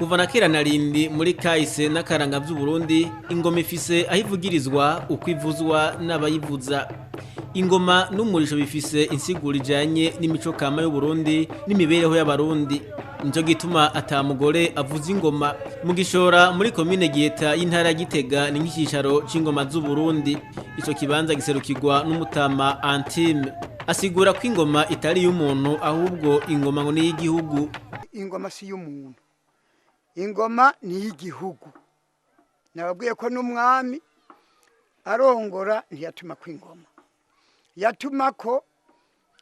Kuva na kera narindi muri kahise n'akaranga by'Uburundi, ingoma ifise ahivugirizwa ukwivuzwa n'abayivuza. Ingoma n'umurisho bifise insiguro ijanye n'imicokama y'Uburundi n'imibereho y'abarundi. Nico gituma ata mugore avuza ingoma. Mu Gishora muri komine Giheta y'intara Gitega ni nk'icicaro c'ingoma z'Uburundi. Ico kibanza giserukirwa n'umutama Antime. Asigura ko ingoma itari y'umuntu ahubwo ingoma ngo ni y'igihugu. Ingoma si y'umuntu. Ingoma ni y'igihugu. Nababwiye ko n'umwami arongora ntiyatuma ko ingoma. Yatuma ko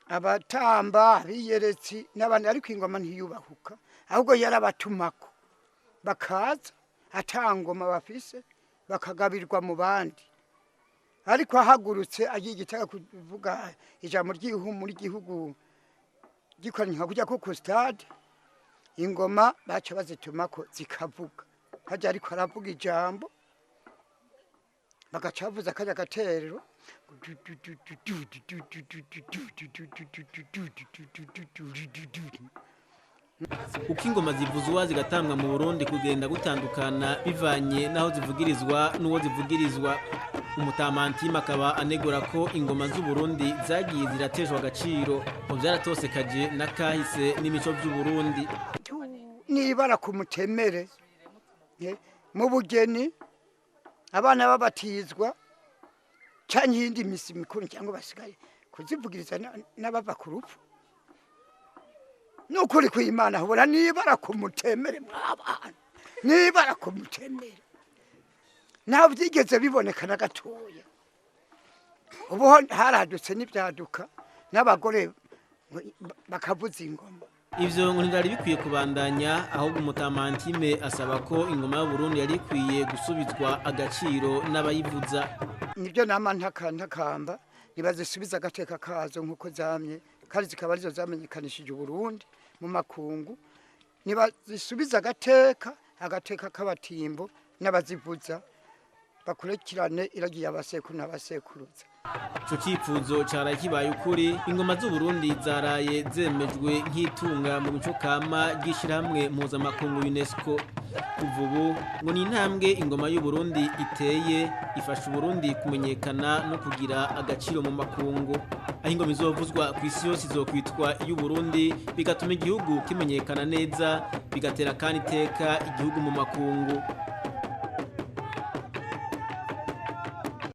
abatamba biyeretsi n'abandi ariko ingoma ntiyubahuka ahubwo yarabatumako bakaza atangoma bafise bakagabirwa mu bandi ariko ahagurutse agigitaka kuvuga ijambo ry'ihumuri gihugu gikoranye kujya ku stade ingoma baca bazitumako zikavuga haje ariko aravuga ijambo bagacavuza kaja gaterero uko ingoma zivuzwa zigatangwa mu Burundi kugenda gutandukana bivanye naho zivugirizwa n'uwo zivugirizwa. Umutama Antime akaba anegura ko ingoma z'u Burundi zagiye zirateshwa agaciro mu byaratosekaje na kahise n'imico by'u Burundi. Nibara ku mutemere mu bugeni abana babatizwa canke yindi misi mikuru cyangwa basigaye kuzivugiriza n'abava ku rupfu n'ukuri kw'Imana hobora nibara ku mutemere mw'abana nibara ku mutemere naho byigeze bibonekana gatoya ubu haradutse n'ibyaduka n'abagore bakavuza ingoma. Ivyo ngo ntari bikwiye kubandanya ahubwo umutama Antime asaba ko ingoma y'u Burundi yari ikwiye gusubizwa agaciro n'abayivuza. Nibyo nama ntakamba nibazisubiza agateka kazo nkuko zamye kandi zikaba arizo zamenyekanishije Burundi mu makungu nibazisubiza agateka k'abatimbo n'abazivuza bakurikirane iragiye abasekuru n'abasekuruza. Ico cipfuzo caraye kibaye ukuri. Ingoma z'u Burundi zaraye zemejwe nk'intunga mu micokama ry'ishirahamwe mpuzamakungu Unesco. Kuva ubu ngo ni intambwe ingoma y'u Burundi iteye ifasha Burundi kumenyekana no kugira agaciro mu makungu. Aho ingoma izovuzwa kw'isi yose izokwitwa y'u Burundi bigatuma igihugu kimenyekana neza bigatera kandi iteka igihugu mu makungu.